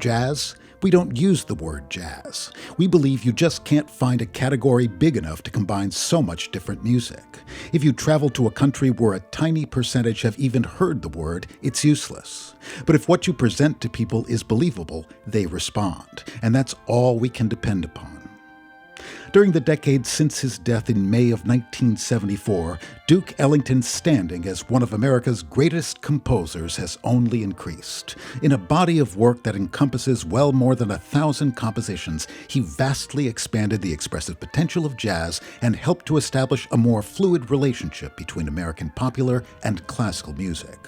Jazz? We don't use the word jazz. We believe you just can't find a category big enough to combine so much different music. If you travel to a country where a tiny percentage have even heard the word, it's useless. But if what you present to people is believable, they respond. And that's all we can depend upon. During the decade since his death in May of 1974, Duke Ellington's standing as one of America's greatest composers has only increased. In a body of work that encompasses well more than 1,000 compositions, he vastly expanded the expressive potential of jazz and helped to establish a more fluid relationship between American popular and classical music.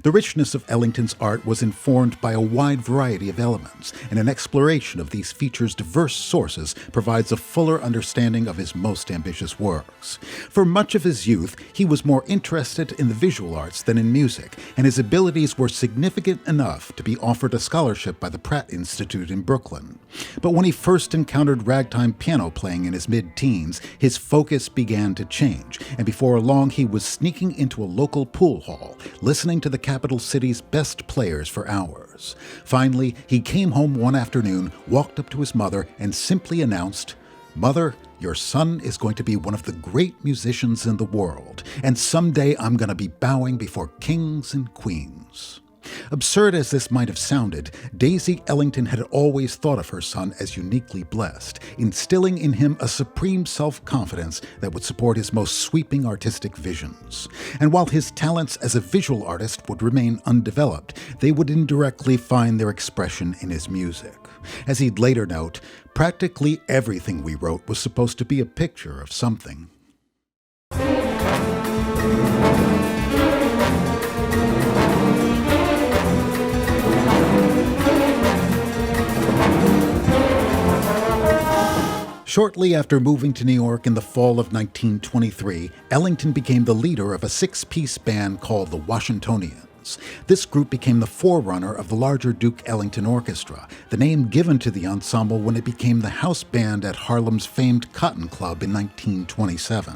The richness of Ellington's art was informed by a wide variety of elements, and an exploration of these features' diverse sources provides a fuller understanding of his most ambitious works. For much of his youth, he was more interested in the visual arts than in music, and his abilities were significant enough to be offered a scholarship by the Pratt Institute in Brooklyn. But when he first encountered ragtime piano playing in his mid-teens, his focus began to change, and before long he was sneaking into a local pool hall, listening to the capital city's best players for hours. Finally, he came home one afternoon, walked up to his mother, and simply announced, "Mother, your son is going to be one of the great musicians in the world, and someday I'm going to be bowing before kings and queens." Absurd as this might have sounded, Daisy Ellington had always thought of her son as uniquely blessed, instilling in him a supreme self-confidence that would support his most sweeping artistic visions. And while his talents as a visual artist would remain undeveloped, they would indirectly find their expression in his music. As he'd later note, practically everything we wrote was supposed to be a picture of something. Shortly after moving to New York in the fall of 1923, Ellington became the leader of a six-piece band called the Washingtonians. This group became the forerunner of the larger Duke Ellington Orchestra, the name given to the ensemble when it became the house band at Harlem's famed Cotton Club in 1927.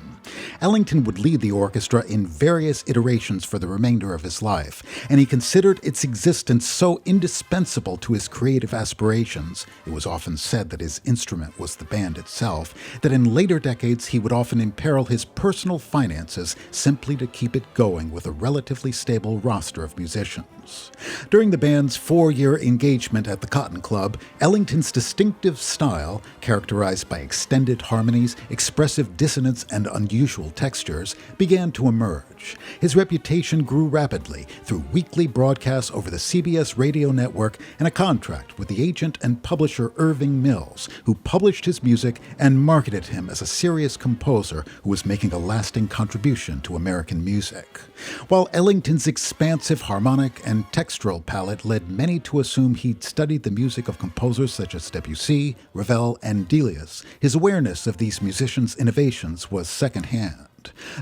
Ellington would lead the orchestra in various iterations for the remainder of his life, and he considered its existence so indispensable to his creative aspirations — it was often said that his instrument was the band itself — that in later decades he would often imperil his personal finances simply to keep it going with a relatively stable roster of musicians. During the band's 4-year engagement at the Cotton Club, Ellington's distinctive style, characterized by extended harmonies, expressive dissonance, and unusual textures, began to emerge. His reputation grew rapidly through weekly broadcasts over the CBS radio network and a contract with the agent and publisher Irving Mills, who published his music and marketed him as a serious composer who was making a lasting contribution to American music. While Ellington's expansive harmonic and textural palette led many to assume he'd studied the music of composers such as Debussy, Ravel, and Delius, his awareness of these musicians' innovations was secondhand.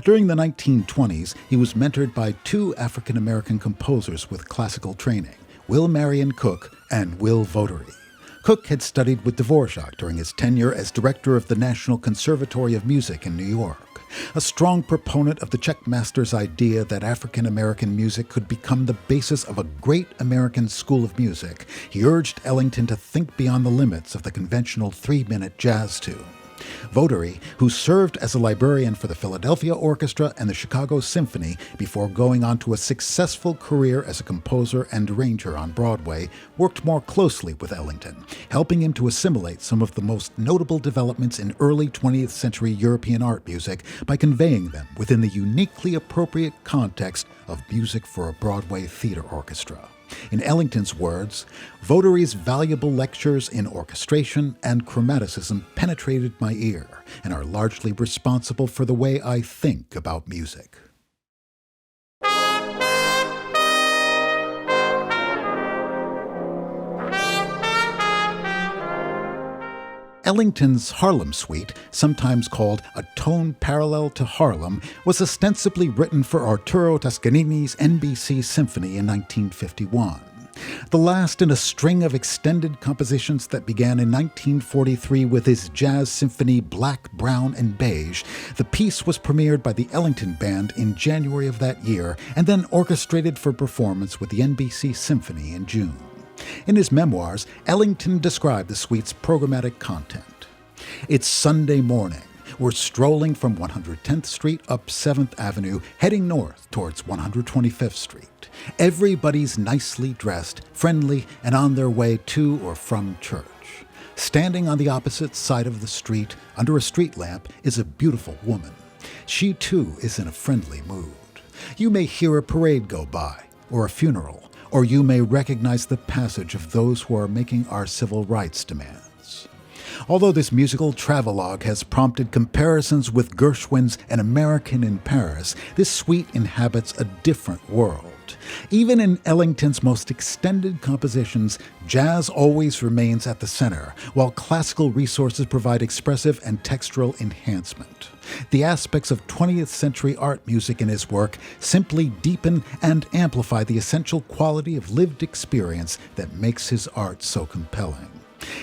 During the 1920s, he was mentored by 2 African-American composers with classical training, Will Marion Cook and Will Votary. Cook had studied with Dvorak during his tenure as director of the National Conservatory of Music in New York. A strong proponent of the Czech master's idea that African-American music could become the basis of a great American school of music, he urged Ellington to think beyond the limits of the conventional 3-minute jazz tune. Votary, who served as a librarian for the Philadelphia Orchestra and the Chicago Symphony before going on to a successful career as a composer and arranger on Broadway, worked more closely with Ellington, helping him to assimilate some of the most notable developments in early 20th century European art music by conveying them within the uniquely appropriate context of music for a Broadway theater orchestra. In Ellington's words, Votary's valuable lectures in orchestration and chromaticism penetrated my ear and are largely responsible for the way I think about music. Ellington's Harlem Suite, sometimes called A Tone Parallel to Harlem, was ostensibly written for Arturo Toscanini's NBC Symphony in 1951. The last in a string of extended compositions that began in 1943 with his jazz symphony Black, Brown, and Beige, the piece was premiered by the Ellington Band in January of that year and then orchestrated for performance with the NBC Symphony in June. In his memoirs, Ellington described the suite's programmatic content. It's Sunday morning. We're strolling from 110th Street up 7th Avenue, heading north towards 125th Street. Everybody's nicely dressed, friendly, and on their way to or from church. Standing on the opposite side of the street, under a street lamp, is a beautiful woman. She, too, is in a friendly mood. You may hear a parade go by, or a funeral, or you may recognize the passage of those who are making our civil rights demands. Although this musical travelogue has prompted comparisons with Gershwin's An American in Paris, this suite inhabits a different world. Even in Ellington's most extended compositions, jazz always remains at the center, while classical resources provide expressive and textural enhancement. The aspects of 20th century art music in his work simply deepen and amplify the essential quality of lived experience that makes his art so compelling.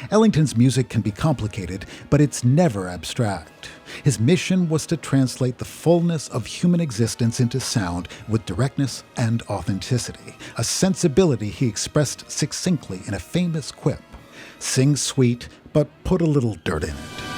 Ellington's music can be complicated, but it's never abstract. His mission was to translate the fullness of human existence into sound with directness and authenticity, a sensibility he expressed succinctly in a famous quip: "Sing sweet, but put a little dirt in it."